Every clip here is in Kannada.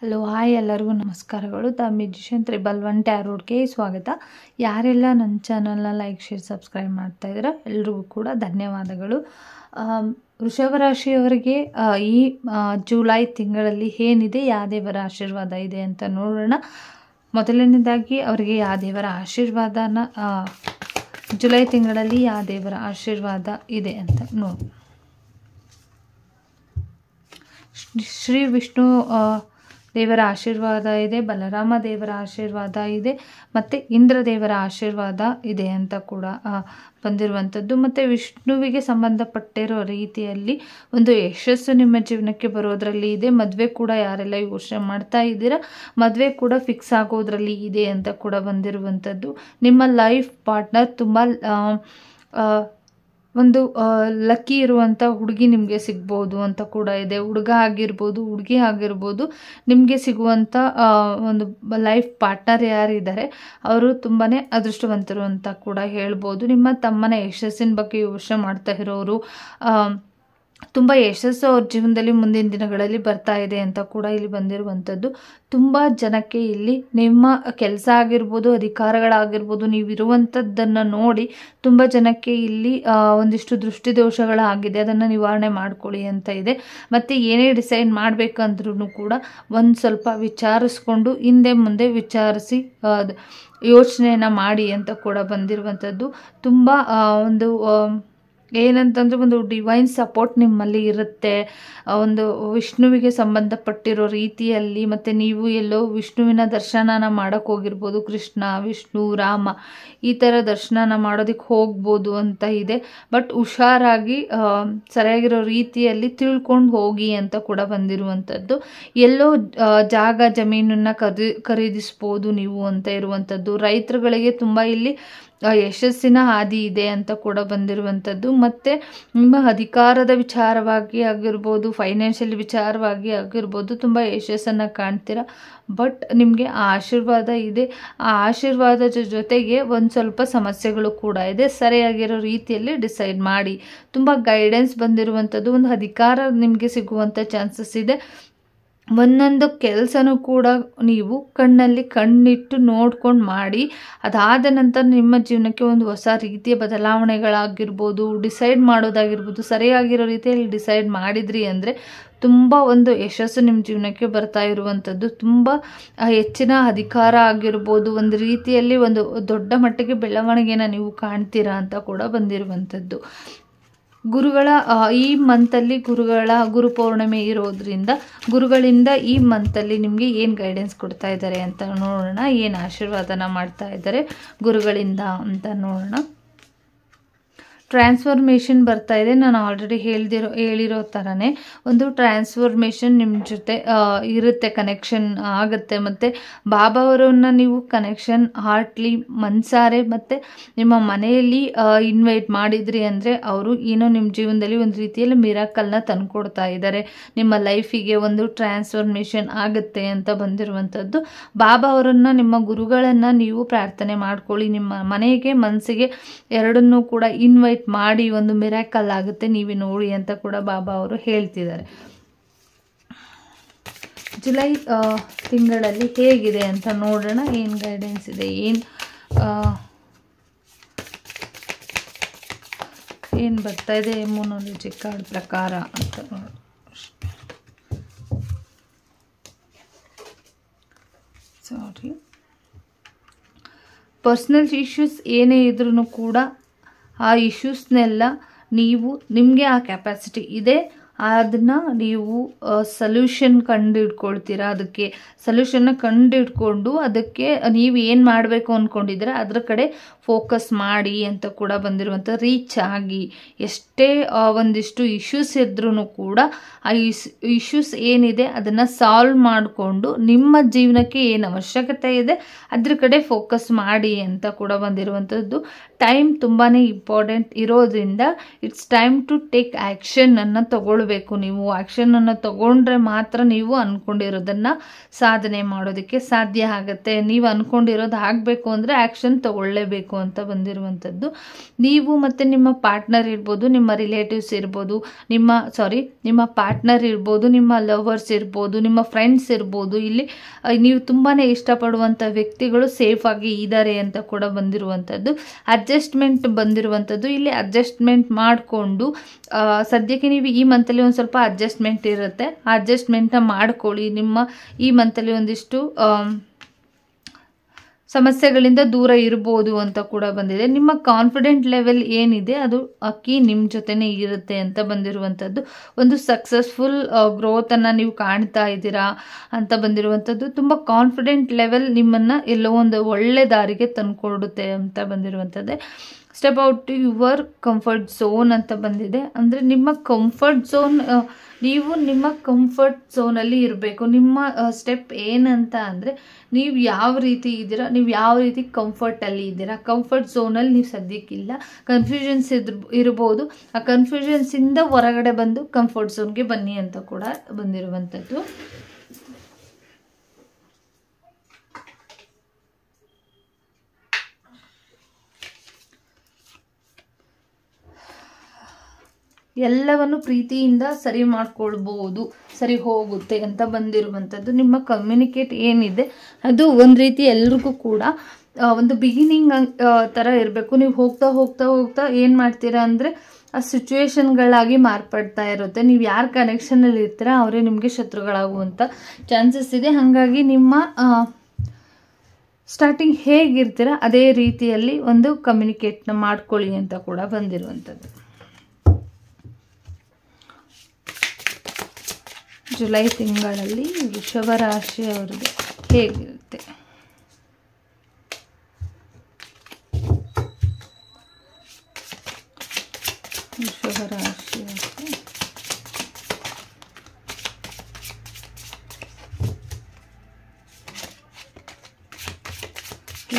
ಹಲೋ ಹಾಯ್ ಎಲ್ಲರಿಗೂ ನಮಸ್ಕಾರಗಳು. ದ ಮ್ಯೂಜಿಷಿಯನ್ 111 ಟ್ಯಾರೋಟ್ಗೆ ಸ್ವಾಗತ. ಯಾರೆಲ್ಲ ನನ್ನ ಚಾನಲ್ನ ಲೈಕ್ ಶೇರ್ ಸಬ್ಸ್ಕ್ರೈಬ್ ಮಾಡ್ತಾ ಇದ್ದೀರಾ ಎಲ್ರಿಗೂ ಕೂಡ ಧನ್ಯವಾದಗಳು. ವೃಷಭ ರಾಶಿಯವರಿಗೆ ಈ ಜುಲೈ ತಿಂಗಳಲ್ಲಿ ಏನಿದೆ, ಯಾವ ದೇವರ ಆಶೀರ್ವಾದ ಇದೆ ಅಂತ ನೋಡೋಣ. ಮೊದಲನೇದಾಗಿ ಅವರಿಗೆ ಯಾವ ದೇವರ ಆಶೀರ್ವಾದನ ಜುಲೈ ತಿಂಗಳಲ್ಲಿ ಯಾವ ದೇವರ ಆಶೀರ್ವಾದ ಇದೆ ಅಂತ ನೋಡೋಣ. ಶ್ರೀ ವಿಷ್ಣು ದೇವರ ಆಶೀರ್ವಾದ ಇದೆ, ಬಲರಾಮ ದೇವರ ಆಶೀರ್ವಾದ ಇದೆ, ಮತ್ತು ಇಂದ್ರ ದೇವರ ಆಶೀರ್ವಾದ ಇದೆ ಅಂತ ಕೂಡ ಬಂದಿರುವಂಥದ್ದು. ಮತ್ತು ವಿಷ್ಣುವಿಗೆ ಸಂಬಂಧಪಟ್ಟಿರೋ ರೀತಿಯಲ್ಲಿ ಒಂದು ಯಶಸ್ಸು ನಿಮ್ಮ ಜೀವನಕ್ಕೆ ಬರೋದರಲ್ಲಿ ಇದೆ. ಮದುವೆ ಕೂಡ ಯಾರೆಲ್ಲ ಯೋಚನೆ ಮಾಡ್ತಾ ಇದ್ದೀರಾ, ಮದುವೆ ಕೂಡ ಫಿಕ್ಸ್ ಆಗೋದ್ರಲ್ಲಿ ಇದೆ ಅಂತ ಕೂಡ ಬಂದಿರುವಂಥದ್ದು. ನಿಮ್ಮ ಲೈಫ್ ಪಾರ್ಟ್ನರ್ ತುಂಬ ಒಂದು ಲಕ್ಕಿ ಇರುವಂಥ ಹುಡುಗಿ ನಿಮಗೆ ಸಿಗ್ಬೋದು ಅಂತ ಕೂಡ ಇದೆ. ಹುಡುಗ ಆಗಿರ್ಬೋದು, ಹುಡುಗಿ ಆಗಿರ್ಬೋದು, ನಿಮಗೆ ಸಿಗುವಂಥ ಒಂದು ಲೈಫ್ ಪಾರ್ಟ್ನರ್ ಯಾರಿದ್ದಾರೆ ಅವರು ತುಂಬಾ ಅದೃಷ್ಟವಂತರು ಅಂತ ಕೂಡ ಹೇಳ್ಬೋದು. ನಿಮ್ಮ ತಮ್ಮನ ಯಶಸ್ಸಿನ ಬಗ್ಗೆ ಯೋಚನೆ ಮಾಡ್ತಾ ಇರೋರು, ತುಂಬ ಯಶಸ್ಸು ಅವ್ರ ಜೀವನದಲ್ಲಿ ಮುಂದಿನ ದಿನಗಳಲ್ಲಿ ಬರ್ತಾ ಇದೆ ಅಂತ ಕೂಡ ಇಲ್ಲಿ ಬಂದಿರುವಂಥದ್ದು. ತುಂಬ ಜನಕ್ಕೆ ಇಲ್ಲಿ ನಿಮ್ಮ ಕೆಲಸ ಆಗಿರ್ಬೋದು, ಅಧಿಕಾರಗಳಾಗಿರ್ಬೋದು, ನೀವಿರುವಂಥದ್ದನ್ನು ನೋಡಿ ತುಂಬ ಜನಕ್ಕೆ ಇಲ್ಲಿ ಒಂದಿಷ್ಟು ದೃಷ್ಟಿದೋಷಗಳಾಗಿದೆ, ಅದನ್ನು ನಿವಾರಣೆ ಮಾಡ್ಕೊಳ್ಳಿ ಅಂತ ಇದೆ. ಮತ್ತು ಏನೇ ಡಿಸೈಡ್ ಮಾಡಬೇಕಂದ್ರೂ ಕೂಡ ಒಂದು ಸ್ವಲ್ಪ ವಿಚಾರಿಸ್ಕೊಂಡು ಹಿಂದೆ ಮುಂದೆ ವಿಚಾರಿಸಿ ಯೋಚನೆಯನ್ನು ಮಾಡಿ ಅಂತ ಕೂಡ ಬಂದಿರುವಂಥದ್ದು. ತುಂಬ ಒಂದು ಏನಂತಂದರೆ ಒಂದು ಡಿವೈನ್ ಸಪೋರ್ಟ್ ನಿಮ್ಮಲ್ಲಿ ಇರುತ್ತೆ. ಒಂದು ವಿಷ್ಣುವಿಗೆ ಸಂಬಂಧಪಟ್ಟಿರೋ ರೀತಿಯಲ್ಲಿ, ಮತ್ತು ನೀವು ಎಲ್ಲೋ ವಿಷ್ಣುವಿನ ದರ್ಶನನ ಮಾಡೋಕ್ಕೆ ಹೋಗಿರ್ಬೋದು, ಕೃಷ್ಣ, ವಿಷ್ಣು, ರಾಮ ಈ ಥರ ದರ್ಶನನ ಮಾಡೋದಕ್ಕೆ ಹೋಗ್ಬೋದು ಅಂತ ಇದೆ. ಬಟ್ ಹುಷಾರಾಗಿ ಸರಿಯಾಗಿರೋ ರೀತಿಯಲ್ಲಿ ತಿಳ್ಕೊಂಡು ಹೋಗಿ ಅಂತ ಕೂಡ ಬಂದಿರುವಂಥದ್ದು. ಎಲ್ಲೋ ಜಾಗ ಜಮೀನನ್ನು ಖರೀದಿಸ್ಬೋದು ನೀವು ಅಂತ ಇರುವಂಥದ್ದು. ರೈತರುಗಳಿಗೆ ತುಂಬ ಇಲ್ಲಿ ಯಶಸ್ಸಿನ ಹಾದಿ ಇದೆ ಅಂತ ಕೂಡ ಬಂದಿರುವಂಥದ್ದು. ಮತ್ತು ನಿಮ್ಮ ಅಧಿಕಾರದ ವಿಚಾರವಾಗಿ ಆಗಿರ್ಬೋದು, ಫೈನಾನ್ಷಿಯಲ್ ವಿಚಾರವಾಗಿ ಆಗಿರ್ಬೋದು ತುಂಬ ಯಶಸ್ಸನ್ನು ಕಾಣ್ತೀರ. ಬಟ್ ನಿಮಗೆ ಆ ಆಶೀರ್ವಾದ ಇದೆ. ಆ ಆಶೀರ್ವಾದದ ಜೊತೆಗೆ ಒಂದು ಸ್ವಲ್ಪ ಸಮಸ್ಯೆಗಳು ಕೂಡ ಇದೆ. ಸರಿಯಾಗಿರೋ ರೀತಿಯಲ್ಲಿ ಡಿಸೈಡ್ ಮಾಡಿ. ತುಂಬ ಗೈಡೆನ್ಸ್ ಬಂದಿರುವಂಥದ್ದು. ಒಂದು ಅಧಿಕಾರ ನಿಮಗೆ ಸಿಗುವಂಥ ಚಾನ್ಸಸ್ ಇದೆ. ಒಂದೊಂದು ಕೆಲಸನೂ ಕೂಡ ನೀವು ಕಣ್ಣಲ್ಲಿ ಕಣ್ಣಿಟ್ಟು ನೋಡ್ಕೊಂಡು ಮಾಡಿ. ಅದಾದ ನಂತರ ನಿಮ್ಮ ಜೀವನಕ್ಕೆ ಒಂದು ಹೊಸ ರೀತಿಯ ಬದಲಾವಣೆಗಳಾಗಿರ್ಬೋದು, ಡಿಸೈಡ್ ಮಾಡೋದಾಗಿರ್ಬೋದು, ಸರಿಯಾಗಿರೋ ರೀತಿಯಲ್ಲಿ ಡಿಸೈಡ್ ಮಾಡಿದ್ರಿ ಅಂದರೆ ತುಂಬ ಒಂದು ಯಶಸ್ಸು ನಿಮ್ಮ ಜೀವನಕ್ಕೆ ಬರ್ತಾ ಇರುವಂಥದ್ದು. ತುಂಬ ಹೆಚ್ಚಿನ ಅಧಿಕಾರ ಆಗಿರ್ಬೋದು, ಒಂದು ರೀತಿಯಲ್ಲಿ ಒಂದು ದೊಡ್ಡ ಮಟ್ಟಿಗೆ ಬೆಳವಣಿಗೆನ ನೀವು ಕಾಣ್ತೀರಾ ಅಂತ ಕೂಡ ಬಂದಿರುವಂಥದ್ದು. ಗುರುಗಳ ಈ ಮಂತಲ್ಲಿ ಗುರು ಪೌರ್ಣಿಮೆ ಇರೋದ್ರಿಂದ ಗುರುಗಳಿಂದ ಈ ಮಂತಲ್ಲಿ ನಿಮಗೆ ಏನು ಗೈಡೆನ್ಸ್ ಕೊಡ್ತಾ ಇದ್ದಾರೆ ಅಂತ ನೋಡೋಣ. ಏನು ಆಶೀರ್ವಾದನ ಮಾಡ್ತಾ ಇದ್ದಾರೆ ಗುರುಗಳಿಂದ ಅಂತ ನೋಡೋಣ. ಟ್ರಾನ್ಸ್ಫಾರ್ಮೇಷನ್ ಬರ್ತಾ ಇದೆ. ನಾನು ಆಲ್ರೆಡಿ ಹೇಳಿರೋ ಥರನೇ ಒಂದು ಟ್ರಾನ್ಸ್ಫಾರ್ಮೇಷನ್ ನಿಮ್ಮ ಜೊತೆ ಇರುತ್ತೆ, ಕನೆಕ್ಷನ್ ಆಗುತ್ತೆ. ಮತ್ತು ಬಾಬಾ ಅವರನ್ನು ನೀವು ಕನೆಕ್ಷನ್ ಹಾರ್ಟ್ಲಿ ಮನ್ಸಾರೆ ಮತ್ತು ನಿಮ್ಮ ಮನೆಯಲ್ಲಿ ಇನ್ವೈಟ್ ಮಾಡಿದ್ರಿ ಅಂದರೆ ಅವರು ಏನೋ ನಿಮ್ಮ ಜೀವನದಲ್ಲಿ ಒಂದು ರೀತಿಯಲ್ಲಿ ಮಿರಾಕಲ್ನ ತಂದುಕೊಡ್ತಾ ಇದ್ದಾರೆ. ನಿಮ್ಮ ಲೈಫಿಗೆ ಒಂದು ಟ್ರಾನ್ಸ್ಫಾರ್ಮೇಷನ್ ಆಗುತ್ತೆ ಅಂತ ಬಂದಿರುವಂಥದ್ದು. ಬಾಬಾ ಅವರನ್ನು, ನಿಮ್ಮ ಗುರುಗಳನ್ನು ನೀವು ಪ್ರಾರ್ಥನೆ ಮಾಡ್ಕೊಳ್ಳಿ. ನಿಮ್ಮ ಮನೆಗೆ ಮನಸ್ಸಿಗೆ ಎರಡನ್ನೂ ಕೂಡ ಇನ್ವೈಟ್ ಮಾಡಿ ಒಂದು ಮಿರಾಕಲ್ ಆಗುತ್ತೆ, ನೀವೇ ನೋಡಿ ಅಂತ ಕೂಡ ಬಾಬಾ ಅವರು ಹೇಳ್ತಿದ್ದಾರೆ. ಜುಲೈ ತಿಂಗಳಲ್ಲಿ ಹೇಗಿದೆ ಅಂತ ನೋಡೋಣ. ಏನು ಗೈಡೆನ್ಸ್ ಇದೆ, ಏನು ಬರ್ತಾ ಇದೆ ಎಮೋನಾಲಜಿ ಕಾರ್ಡ್ ಪ್ರಕಾರ ಅಂತ ನೋಡೋಣ. ಸಾರಿ, ಪರ್ಸ್ನಲ್ ಇಶ್ಯೂಸ್ ಏನೇ ಇದ್ರೂ ಕೂಡ ಆ ಇಶ್ಯೂಸ್ನೆಲ್ಲ ನೀವು, ನಿಮಗೆ ಆ ಕೆಪಾಸಿಟಿ ಇದೆ, ಅದನ್ನು ನೀವು ಸೊಲ್ಯೂಷನ್ ಕಂಡುಹಿಡ್ಕೊಳ್ತೀರಾ. ಅದಕ್ಕೆ ಸೊಲ್ಯೂಷನ್ನ ಕಂಡುಹಿಡ್ಕೊಂಡು ಅದಕ್ಕೆ ನೀವು ಏನು ಮಾಡಬೇಕು ಅಂದ್ಕೊಂಡಿದ್ರೆ ಅದ್ರ ಕಡೆ ಫೋಕಸ್ ಮಾಡಿ ಅಂತ ಕೂಡ ಬಂದಿರುವಂಥ. ರೀಚ್ ಆಗಿ ಎಷ್ಟೇ ಒಂದಿಷ್ಟು ಇಶ್ಯೂಸ್ ಇದ್ರೂ ಕೂಡ ಆ ಇಶ್ಯೂಸ್ ಏನಿದೆ ಅದನ್ನು ಸಾಲ್ವ್ ಮಾಡಿಕೊಂಡು ನಿಮ್ಮ ಜೀವನಕ್ಕೆ ಏನು ಅವಶ್ಯಕತೆ ಇದೆ ಅದ್ರ ಕಡೆ ಫೋಕಸ್ ಮಾಡಿ ಅಂತ ಕೂಡ ಬಂದಿರುವಂಥದ್ದು. ಟೈಮ್ ತುಂಬಾ ಇಂಪಾರ್ಟೆಂಟ್ ಇರೋದ್ರಿಂದ ಇಟ್ಸ್ ಟೈಮ್ ಟು ಟೇಕ್ ಆ್ಯಕ್ಷನನ್ನು ತಗೊಳ್ಬೇಕು ತಗೊಳ್ಬೇಕು. ನೀವು ಆ್ಯಕ್ಷನನ್ನು ತಗೊಂಡ್ರೆ ಮಾತ್ರ ನೀವು ಅಂದ್ಕೊಂಡಿರೋದನ್ನು ಸಾಧನೆ ಮಾಡೋದಕ್ಕೆ ಸಾಧ್ಯ ಆಗುತ್ತೆ. ನೀವು ಅಂದ್ಕೊಂಡಿರೋದು ಆಗಬೇಕು ಅಂದರೆ ಆ್ಯಕ್ಷನ್ ತಗೊಳ್ಳೇಬೇಕು ಅಂತ ಬಂದಿರುವಂಥದ್ದು. ನೀವು ಮತ್ತು ನಿಮ್ಮ ಪಾರ್ಟ್ನರ್ ಇರ್ಬೋದು, ನಿಮ್ಮ ರಿಲೇಟಿವ್ಸ್ ಇರ್ಬೋದು, ನಿಮ್ಮ ಪಾರ್ಟ್ನರ್ ಇರ್ಬೋದು, ನಿಮ್ಮ ಲವರ್ಸ್ ಇರ್ಬೋದು, ನಿಮ್ಮ ಫ್ರೆಂಡ್ಸ್ ಇರ್ಬೋದು, ಇಲ್ಲಿ ನೀವು ತುಂಬಾ ಇಷ್ಟಪಡುವಂಥ ವ್ಯಕ್ತಿಗಳು ಸೇಫ್ ಆಗಿ ಇದ್ದಾರೆ ಅಂತ ಕೂಡ ಬಂದಿರುವಂಥದ್ದು. ಅಡ್ಜಸ್ಟ್ಮೆಂಟ್ ಬಂದಿರುವಂಥದ್ದು. ಇಲ್ಲಿ ಅಡ್ಜಸ್ಟ್ಮೆಂಟ್ ಮಾಡಿಕೊಂಡು ಸದ್ಯಕ್ಕೆ ನೀವು ಈ ಮಂತಲ್ಲಿ ಒಂದು ಸ್ವಲ್ಪ ಅಡ್ಜಸ್ಟ್ಮೆಂಟ್ ಇರುತ್ತೆ, ಆ ಅಡ್ಜಸ್ಟ್ಮೆಂಟ್ನ ಮಾಡ್ಕೊಳ್ಳಿ. ನಿಮ್ಮ ಈ ಮಂತಲ್ಲಿ ಒಂದಿಷ್ಟು ಸಮಸ್ಯೆಗಳಿಂದ ದೂರ ಇರ್ಬೋದು ಅಂತ ಕೂಡ ಬಂದಿದೆ. ನಿಮ್ಮ ಕಾನ್ಫಿಡೆಂಟ್ ಲೆವೆಲ್ ಏನಿದೆ ಅದು ಅಕ್ಕಿ ನಿಮ್ಮ ಜೊತೆನೇ ಇರುತ್ತೆ ಅಂತ ಬಂದಿರುವಂಥದ್ದು. ಒಂದು ಸಕ್ಸಸ್ಫುಲ್ ಗ್ರೋತನ್ನು ನೀವು ಕಾಣ್ತಾ ಇದ್ದೀರಾ ಅಂತ ಬಂದಿರುವಂಥದ್ದು. ತುಂಬ ಕಾನ್ಫಿಡೆಂಟ್ ಲೆವೆಲ್ ನಿಮ್ಮನ್ನು ಎಲ್ಲೋ ಒಂದು ಒಳ್ಳೆ ದಾರಿಗೆ ತಂದುಕೊಡುತ್ತೆ ಅಂತ ಬಂದಿರುವಂಥದ್ದೇ. Step out to your comfort zone ಅಂತ ಬಂದಿದೆ. ಅಂದರೆ ನಿಮ್ಮ ಕಂಫರ್ಟ್ ಝೋನ್, ನೀವು ನಿಮ್ಮ ಕಂಫರ್ಟ್ ಝೋನಲ್ಲಿ ಇರಬೇಕು. ನಿಮ್ಮ ಸ್ಟೆಪ್ ಏನಂತ ಅಂದರೆ ನೀವು ಯಾವ ರೀತಿ ಇದ್ದೀರಾ, ನೀವು ಯಾವ ರೀತಿ ಕಂಫರ್ಟಲ್ಲಿ ಇದ್ದೀರಾ. ಕಂಫರ್ಟ್ ಝೋನಲ್ಲಿ ನೀವು ಸದ್ಯಕ್ಕಿಲ್ಲ, ಕನ್ಫ್ಯೂಷನ್ಸ್ ಇರ್ಬೋದು. ಆ ಕನ್ಫ್ಯೂಷನ್ಸಿಂದ ಹೊರಗಡೆ ಬಂದು ಕಂಫರ್ಟ್ ಝೋನ್ಗೆ ಬನ್ನಿ ಅಂತ ಕೂಡ ಬಂದಿರುವಂಥದ್ದು. ಎಲ್ಲವನ್ನು ಪ್ರೀತಿಯಿಂದ ಸರಿ ಮಾಡ್ಕೊಳ್ಬೋದು, ಸರಿ ಹೋಗುತ್ತೆ ಅಂತ ಬಂದಿರುವಂಥದ್ದು. ನಿಮ್ಮ ಕಮ್ಯುನಿಕೇಟ್ ಏನಿದೆ ಅದು ಒಂದು ರೀತಿ ಎಲ್ರಿಗೂ ಕೂಡ ಒಂದು ಬಿಗಿನಿಂಗ್ ಥರ ಇರಬೇಕು. ನೀವು ಹೋಗ್ತಾ ಹೋಗ್ತಾ ಹೋಗ್ತಾ ಏನು ಮಾಡ್ತೀರಾ ಅಂದರೆ ಆ ಸಿಚುವೇಶನ್ಗಳಾಗಿ ಮಾರ್ಪಡ್ತಾ ಇರುತ್ತೆ. ನೀವು ಯಾರು ಕನೆಕ್ಷನಲ್ಲಿ ಇರ್ತೀರ ಅವರೇ ನಿಮಗೆ ಶತ್ರುಗಳಾಗುವಂಥ ಚಾನ್ಸಸ್ ಇದೆ. ಹಾಗಾಗಿ ನಿಮ್ಮ ಸ್ಟಾರ್ಟಿಂಗ್ ಹೇಗಿರ್ತೀರ ಅದೇ ರೀತಿಯಲ್ಲಿ ಒಂದು ಕಮ್ಯುನಿಕೇಟ್ನ ಮಾಡ್ಕೊಳ್ಳಿ ಅಂತ ಕೂಡ ಬಂದಿರುವಂಥದ್ದು. ಜುಲೈ ತಿಂಗಳಲ್ಲಿ ವೃಷಭ ರಾಶಿಯವರಿಗೆ ಹೇಗಿರುತ್ತೆ? ವೃಷಭ ರಾಶಿಯವರಿಗೆ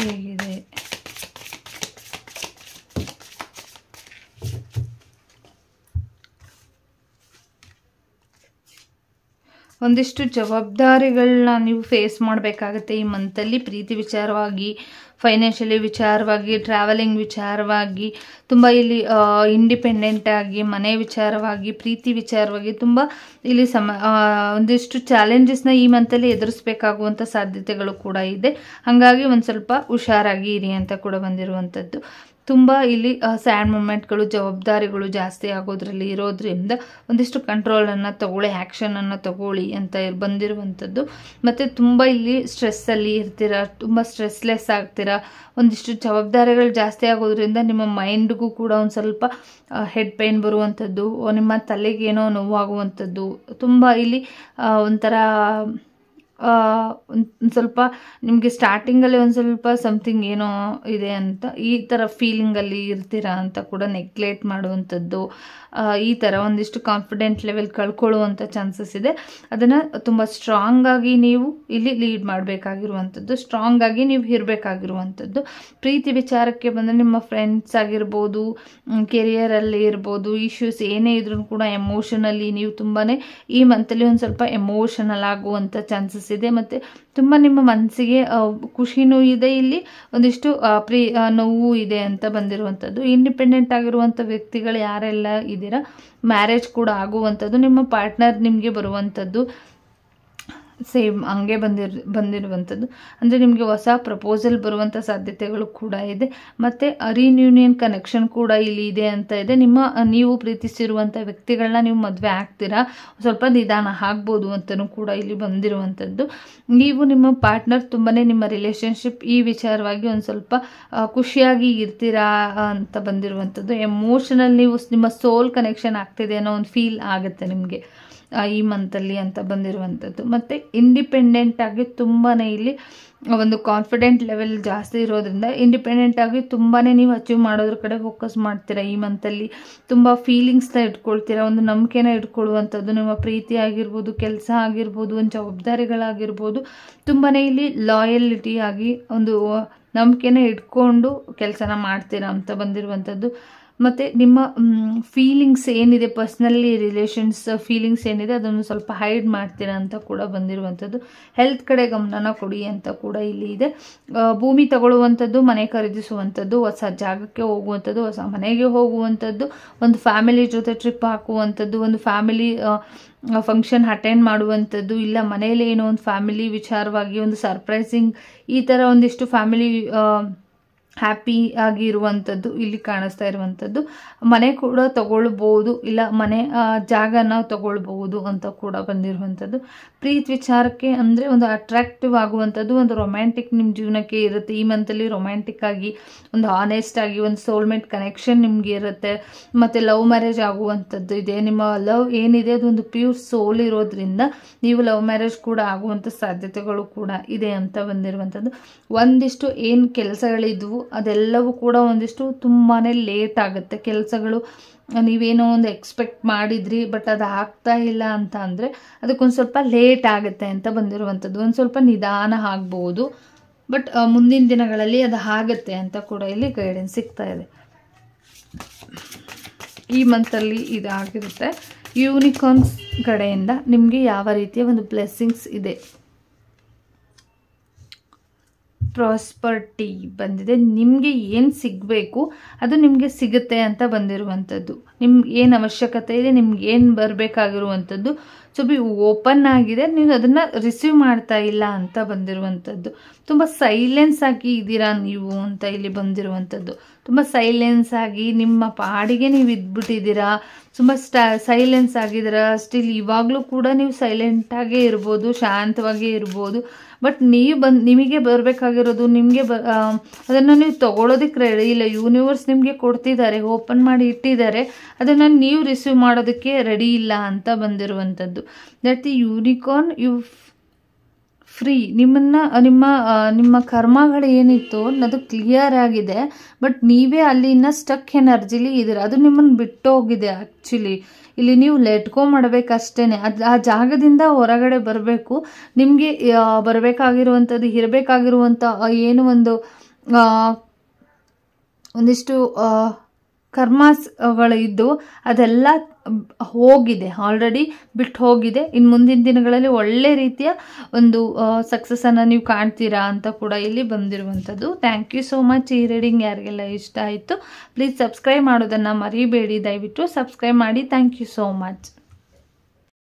ಹೇಗಿದೆ? ಒಂದಿಷ್ಟು ಜವಾಬ್ದಾರಿಗಳನ್ನ ನೀವು ಫೇಸ್ ಮಾಡಬೇಕಾಗುತ್ತೆ ಈ ಮಂತಲ್ಲಿ. ಪ್ರೀತಿ ವಿಚಾರವಾಗಿ, ಫೈನಾನ್ಷಿಯಲಿ ವಿಚಾರವಾಗಿ, ಟ್ರಾವೆಲಿಂಗ್ ವಿಚಾರವಾಗಿ, ತುಂಬ ಇಲ್ಲಿ ಇಂಡಿಪೆಂಡೆಂಟ್ ಆಗಿ, ಮನೆ ವಿಚಾರವಾಗಿ, ಪ್ರೀತಿ ವಿಚಾರವಾಗಿ ತುಂಬ ಇಲ್ಲಿ ಒಂದಿಷ್ಟು ಚಾಲೆಂಜಸ್ನ ಈ ಮಂತಲ್ಲಿ ಎದುರಿಸಬೇಕಾಗುವಂಥ ಸಾಧ್ಯತೆಗಳು ಕೂಡ ಇದೆ. ಹಾಗಾಗಿ ಒಂದು ಸ್ವಲ್ಪ ಹುಷಾರಾಗಿ ಇರಿ ಅಂತ ಕೂಡ ಬಂದಿರುವಂಥದ್ದು. ತುಂಬ ಇಲ್ಲಿ ಸ್ಯಾಡ್ ಮೂಮೆಂಟ್ಗಳು, ಜವಾಬ್ದಾರಿಗಳು ಜಾಸ್ತಿ ಆಗೋದ್ರಲ್ಲಿ ಇರೋದ್ರಿಂದ ಒಂದಿಷ್ಟು ಕಂಟ್ರೋಲನ್ನು ತಗೊಳ್ಳಿ, ಆ್ಯಕ್ಷನನ್ನು ತಗೊಳ್ಳಿ ಅಂತ ಬಂದಿರುವಂಥದ್ದು. ಮತ್ತು ತುಂಬ ಇಲ್ಲಿ ಸ್ಟ್ರೆಸ್ಸಲ್ಲಿ ಇರ್ತೀರ, ತುಂಬ ಸ್ಟ್ರೆಸ್ಲೆಸ್ ಆಗ್ತೀರಾ. ಒಂದಿಷ್ಟು ಜವಾಬ್ದಾರಿಗಳು ಜಾಸ್ತಿ ಆಗೋದ್ರಿಂದ ನಿಮ್ಮ ಮೈಂಡ್ಗೂ ಕೂಡ ಒಂದು ಸ್ವಲ್ಪ ಹೆಡ್ ಪೈನ್ ಬರುವಂಥದ್ದು, ನಿಮ್ಮ ತಲೆಗೇನೋ ನೋವಾಗುವಂಥದ್ದು, ತುಂಬ ಇಲ್ಲಿ ಒಂಥರ ಒಂದು ಸ್ವಲ್ಪ ನಿಮಗೆ ಸ್ಟಾರ್ಟಿಂಗಲ್ಲಿ ಒಂದು ಸ್ವಲ್ಪ ಸಮಥಿಂಗ್ ಏನೋ ಇದೆ ಅಂತ ಈ ಥರ ಫೀಲಿಂಗಲ್ಲಿ ಇರ್ತೀರಾ ಅಂತ ಕೂಡ ನೆಗ್ಲೆಕ್ಟ್ ಮಾಡುವಂಥದ್ದು, ಈ ಥರ ಒಂದಿಷ್ಟು ಕಾನ್ಫಿಡೆಂಟ್ ಲೆವೆಲ್ ಕಳ್ಕೊಳ್ಳುವಂಥ ಚಾನ್ಸಸ್ ಇದೆ. ಅದನ್ನು ತುಂಬ ಸ್ಟ್ರಾಂಗಾಗಿ ನೀವು ಇಲ್ಲಿ ಲೀಡ್ ಮಾಡಬೇಕಾಗಿರುವಂಥದ್ದು, ಸ್ಟ್ರಾಂಗಾಗಿ ನೀವು ಇರಬೇಕಾಗಿರುವಂಥದ್ದು. ಪ್ರೀತಿ ವಿಚಾರಕ್ಕೆ ಬಂದರೆ ನಿಮ್ಮ ಫ್ರೆಂಡ್ಸ್ ಆಗಿರ್ಬೋದು, ಕೆರಿಯರಲ್ಲಿ ಇರ್ಬೋದು, ಇಶ್ಯೂಸ್ ಏನೇ ಇದ್ರೂ ಕೂಡ ಎಮೋಷನಲಿ ನೀವು ತುಂಬಾ ಈ ಮಂತಲ್ಲಿ ಒಂದು ಸ್ವಲ್ಪ ಎಮೋಷನಲ್ ಆಗುವಂಥ ಚಾನ್ಸಸ್ ಇದೆ. ಮತ್ತು ತುಂಬ ನಿಮ್ಮ ಮನಸ್ಸಿಗೆ ಖುಷಿನೂ ಇದೆ, ಇಲ್ಲಿ ಒಂದಿಷ್ಟು ನೋವು ಇದೆ ಅಂತ ಬಂದಿರುವಂಥದ್ದು. ಇಂಡಿಪೆಂಡೆಂಟ್ ಆಗಿರುವಂಥ ವ್ಯಕ್ತಿಗಳು ಯಾರೆಲ್ಲ ಇದ್ದೀರಾ, ಮ್ಯಾರೇಜ್ ಕೂಡ ಆಗುವಂಥದ್ದು, ನಿಮ್ಮ ಪಾರ್ಟ್ನರ್ ನಿಮಗೆ ಬರುವಂಥದ್ದು ಸೇಮ್ ಹಂಗೆ ಬಂದಿರುವಂಥದ್ದು. ಅಂದರೆ ನಿಮಗೆ ಹೊಸ ಪ್ರಪೋಸಲ್ ಬರುವಂಥ ಸಾಧ್ಯತೆಗಳು ಕೂಡ ಇದೆ. ಮತ್ತು ರಿಯೂನಿಯನ್ ಕನೆಕ್ಷನ್ ಕೂಡ ಇಲ್ಲಿ ಇದೆ ಅಂತ ಇದೆ. ನೀವು ಪ್ರೀತಿಸಿರುವಂಥ ವ್ಯಕ್ತಿಗಳನ್ನ ನೀವು ಮದುವೆ ಆಗ್ತೀರಾ, ಸ್ವಲ್ಪ ನಿಧಾನ ಆಗ್ಬೋದು ಅಂತಲೂ ಕೂಡ ಇಲ್ಲಿ ಬಂದಿರುವಂಥದ್ದು. ನೀವು ನಿಮ್ಮ ಪಾರ್ಟ್ನರ್ ತುಂಬಾ ನಿಮ್ಮ ರಿಲೇಷನ್ಶಿಪ್ ಈ ವಿಚಾರವಾಗಿ ಒಂದು ಸ್ವಲ್ಪ ಖುಷಿಯಾಗಿ ಇರ್ತೀರಾ ಅಂತ ಬಂದಿರುವಂಥದ್ದು. ಎಮೋಷನಲ್ ನೀವು ನಿಮ್ಮ ಸೋಲ್ ಕನೆಕ್ಷನ್ ಆಗ್ತಿದೆ ಅನ್ನೋ ಒಂದು ಫೀಲ್ ಆಗುತ್ತೆ ನಿಮಗೆ ಈ ಮಂತಲ್ಲಿ ಅಂತ ಬಂದಿರುವಂಥದ್ದು. ಮತ್ತು ಇಂಡಿಪೆಂಡೆಂಟ್ ಆಗಿ ತುಂಬಾ ಇಲ್ಲಿ ಒಂದು ಕಾನ್ಫಿಡೆಂಟ್ ಲೆವೆಲ್ ಜಾಸ್ತಿ ಇರೋದ್ರಿಂದ ಇಂಡಿಪೆಂಡೆಂಟ್ ಆಗಿ ತುಂಬಾ ನೀವು ಅಚೀವ್ ಮಾಡೋದ್ರ ಕಡೆ ಫೋಕಸ್ ಮಾಡ್ತೀರಾ. ಈ ಮಂತಲ್ಲಿ ತುಂಬ ಫೀಲಿಂಗ್ಸ್ನ ಇಟ್ಕೊಳ್ತೀರಾ, ಒಂದು ನಂಬಿಕೆನ ಇಟ್ಕೊಳ್ಳುವಂಥದ್ದು. ನಿಮ್ಮ ಪ್ರೀತಿ ಆಗಿರ್ಬೋದು, ಕೆಲಸ ಆಗಿರ್ಬೋದು, ಒಂದು ಜವಾಬ್ದಾರಿಗಳಾಗಿರ್ಬೋದು, ತುಂಬಾ ಇಲ್ಲಿ ಲಾಯಲಿಟಿ ಆಗಿ ಒಂದು ನಂಬಿಕೆನ ಇಟ್ಕೊಂಡು ಕೆಲಸನ ಮಾಡ್ತೀರಾ ಅಂತ ಬಂದಿರುವಂಥದ್ದು. ಮತ್ತು ನಿಮ್ಮ ಫೀಲಿಂಗ್ಸ್ ಏನಿದೆ, ಪರ್ಸ್ನಲಿ ರಿಲೇಷನ್ಸ್ ಫೀಲಿಂಗ್ಸ್ ಏನಿದೆ ಅದನ್ನು ಸ್ವಲ್ಪ ಹೈಡ್ ಮಾಡ್ತೀರಾ ಅಂತ ಕೂಡ ಬಂದಿರುವಂಥದ್ದು. ಹೆಲ್ತ್ ಕಡೆ ಗಮನನ ಕೊಡಿ ಅಂತ ಕೂಡ ಇಲ್ಲಿ ಇದೆ. ಭೂಮಿ ತಗೊಳ್ಳುವಂಥದ್ದು, ಮನೆ ಖರೀದಿಸುವಂಥದ್ದು, ಹೊಸ ಜಾಗಕ್ಕೆ ಹೋಗುವಂಥದ್ದು, ಹೊಸ ಮನೆಗೆ ಹೋಗುವಂಥದ್ದು, ಒಂದು ಫ್ಯಾಮಿಲಿ ಜೊತೆ ಟ್ರಿಪ್ ಹಾಕುವಂಥದ್ದು, ಒಂದು ಫ್ಯಾಮಿಲಿ ಫಂಕ್ಷನ್ ಅಟೆಂಡ್ ಮಾಡುವಂಥದ್ದು, ಇಲ್ಲ ಮನೆಯಲ್ಲಿ ಏನೋ ಒಂದು ಫ್ಯಾಮಿಲಿ ವಿಚಾರವಾಗಿ ಒಂದು ಸರ್ಪ್ರೈಸಿಂಗ್, ಈ ಥರ ಒಂದಿಷ್ಟು ಫ್ಯಾಮಿಲಿ ಹ್ಯಾಪಿ ಆಗಿರುವಂಥದ್ದು ಇಲ್ಲಿ ಕಾಣಿಸ್ತಾ ಇರುವಂಥದ್ದು. ಮನೆ ಕೂಡ ತಗೊಳ್ಬೋದು, ಇಲ್ಲ ಮನೆ ಜಾಗನ ತಗೊಳ್ಬಹುದು ಅಂತ ಕೂಡ ಬಂದಿರುವಂಥದ್ದು. ಪ್ರೀತಿ ವಿಚಾರಕ್ಕೆ ಅಂದರೆ ಒಂದು ಅಟ್ರಾಕ್ಟಿವ್ ಆಗುವಂಥದ್ದು, ಒಂದು ರೊಮ್ಯಾಂಟಿಕ್ ನಿಮ್ಮ ಜೀವನಕ್ಕೆ ಇರುತ್ತೆ. ಈ ಮಂತಲ್ಲಿ ರೊಮ್ಯಾಂಟಿಕ್ ಆಗಿ, ಒಂದು ಆನೆಸ್ಟ್ ಆಗಿ, ಒಂದು ಸೋಲ್ಮೇಟ್ ಕನೆಕ್ಷನ್ ನಿಮಗೆ ಇರುತ್ತೆ. ಮತ್ತು ಲವ್ ಮ್ಯಾರೇಜ್ ಆಗುವಂಥದ್ದು ಇದೆ. ನಿಮ್ಮ ಲವ್ ಏನಿದೆ ಅದೊಂದು ಪ್ಯೂರ್ ಸೋಲ್ ಇರೋದ್ರಿಂದ ನೀವು ಲವ್ ಮ್ಯಾರೇಜ್ ಕೂಡ ಆಗುವಂಥ ಸಾಧ್ಯತೆಗಳು ಕೂಡ ಇದೆ ಅಂತ ಬಂದಿರುವಂಥದ್ದು. ಒಂದಿಷ್ಟು ಏನು ಕೆಲಸಗಳಿದ್ವು ಅದೆಲ್ಲವೂ ಕೂಡ ಒಂದಿಷ್ಟು ತುಂಬಾ ಲೇಟ್ ಆಗುತ್ತೆ. ಕೆಲಸಗಳು ನೀವೇನೋ ಒಂದು ಎಕ್ಸ್ಪೆಕ್ಟ್ ಮಾಡಿದ್ರಿ ಬಟ್ ಅದು ಆಗ್ತಾ ಇಲ್ಲ ಅಂತ ಅಂದರೆ ಅದಕ್ಕೊಂದು ಸ್ವಲ್ಪ ಲೇಟ್ ಆಗುತ್ತೆ ಅಂತ ಬಂದಿರುವಂಥದ್ದು. ಒಂದು ಸ್ವಲ್ಪ ನಿಧಾನ ಆಗ್ಬೋದು, ಬಟ್ ಮುಂದಿನ ದಿನಗಳಲ್ಲಿ ಅದು ಆಗುತ್ತೆ ಅಂತ ಕೂಡ ಇಲ್ಲಿ ಗೈಡೆನ್ಸ್ ಸಿಗ್ತಾ ಇದೆ. ಈ ಮಂತಲ್ಲಿ ಇದಾಗಿರುತ್ತೆ. ಯೂನಿಕಾರ್ನ್ಸ್ ಕಡೆಯಿಂದ ನಿಮಗೆ ಯಾವ ರೀತಿಯ ಒಂದು ಬ್ಲೆಸ್ಸಿಂಗ್ಸ್ ಇದೆ. ಪ್ರಾಸ್ಪರ್ಟಿ ಬಂದಿದೆ. ನಿಮಗೆ ಏನು ಸಿಗಬೇಕು ಅದು ನಿಮಗೆ ಸಿಗುತ್ತೆ ಅಂತ ಬಂದಿರುವಂಥದ್ದು. ನಿಮ್ಗೆ ಏನು ಅವಶ್ಯಕತೆ ಇದೆ, ನಿಮ್ಗೆ ಏನು ಬರಬೇಕಾಗಿರುವಂಥದ್ದು ಬಿ ಓಪನ್ ಆಗಿದೆ, ನೀವು ಅದನ್ನು ರಿಸೀವ್ ಮಾಡ್ತಾ ಇಲ್ಲ ಅಂತ ಬಂದಿರುವಂಥದ್ದು. ತುಂಬ ಸೈಲೆನ್ಸ್ ಆಗಿ ಇದ್ದೀರಾ ನೀವು ಅಂತ ಇಲ್ಲಿ ಬಂದಿರುವಂಥದ್ದು. ತುಂಬ ಸೈಲೆನ್ಸ್ ಆಗಿ ನಿಮ್ಮ ಪಾಡಿಗೆ ನೀವು ಇದ್ಬಿಟ್ಟಿದ್ದೀರಾ, ತುಂಬ ಸೈಲೆನ್ಸ್ ಆಗಿದ್ದೀರಾ. ಸ್ಟಿಲ್ ಇವಾಗಲೂ ಕೂಡ ನೀವು ಸೈಲೆಂಟಾಗೇ ಇರ್ಬೋದು, ಶಾಂತವಾಗೇ ಇರ್ಬೋದು. ಬಟ್ ನಿಮಗೆ ಬರಬೇಕಾಗಿರೋದು ನಿಮಗೆ ಅದನ್ನು ನೀವು ತೊಗೊಳೋದಕ್ಕೆ ರೆಡಿ ಇಲ್ಲ. ಯೂನಿವರ್ಸ್ ನಿಮಗೆ ಕೊಡ್ತಿದ್ದಾರೆ, ಓಪನ್ ಮಾಡಿ ಇಟ್ಟಿದ್ದಾರೆ, ಅದನ್ನು ನೀವು ರಿಸೀವ್ ಮಾಡೋದಕ್ಕೆ ರೆಡಿ ಇಲ್ಲ ಅಂತ ಬಂದಿರುವಂಥದ್ದು. That the unicorn you free. ನಿಮ್ಮ ಕರ್ಮಗಳು ಏನಿತ್ತು ಅದು ಕ್ಲಿಯರ್ ಆಗಿದೆ, ಬಟ್ ನೀವೇ ಅಲ್ಲಿನ ಸ್ಟಕ್ ಎನರ್ಜಿಲಿ ಇದ್ದೀರ. ಅದು ನಿಮ್ಮನ್ನು ಬಿಟ್ಟು ಹೋಗಿದೆ ಆ್ಯಕ್ಚುಲಿ. ಇಲ್ಲಿ ನೀವು ಲೆಟ್ಕೋ ಮಾಡಬೇಕಷ್ಟೇ. ಆ ಜಾಗದಿಂದ ಹೊರಗಡೆ ಬರಬೇಕು. ನಿಮಗೆ ಬರಬೇಕಾಗಿರುವಂಥದ್ದು, ಇರಬೇಕಾಗಿರುವಂಥ ಏನು ಒಂದಿಷ್ಟು ಕರ್ಮಗಳಿದ್ದು ಅದೆಲ್ಲ ಹೋಗಿದೆ, ಆಲ್ರೆಡಿ ಬಿಟ್ಟು ಹೋಗಿದೆ. ಇನ್ನು ಮುಂದಿನ ದಿನಗಳಲ್ಲಿ ಒಳ್ಳೆ ರೀತಿಯ ಒಂದು ಸಕ್ಸಸ್ಸನ್ನು ನೀವು ಕಾಣ್ತೀರಾ ಅಂತ ಕೂಡ ಇಲ್ಲಿ ಬಂದಿರುವಂಥದ್ದು. Thank you so much. ಈ ರೀಡಿಂಗ್ ಯಾರಿಗೆಲ್ಲ ಇಷ್ಟ ಆಯಿತು ಪ್ಲೀಸ್ ಸಬ್ಸ್ಕ್ರೈಬ್ ಮಾಡೋದನ್ನು ಮರಿಬೇಡಿ. ದಯವಿಟ್ಟು ಸಬ್ಸ್ಕ್ರೈಬ್ ಮಾಡಿ. Thank you so much.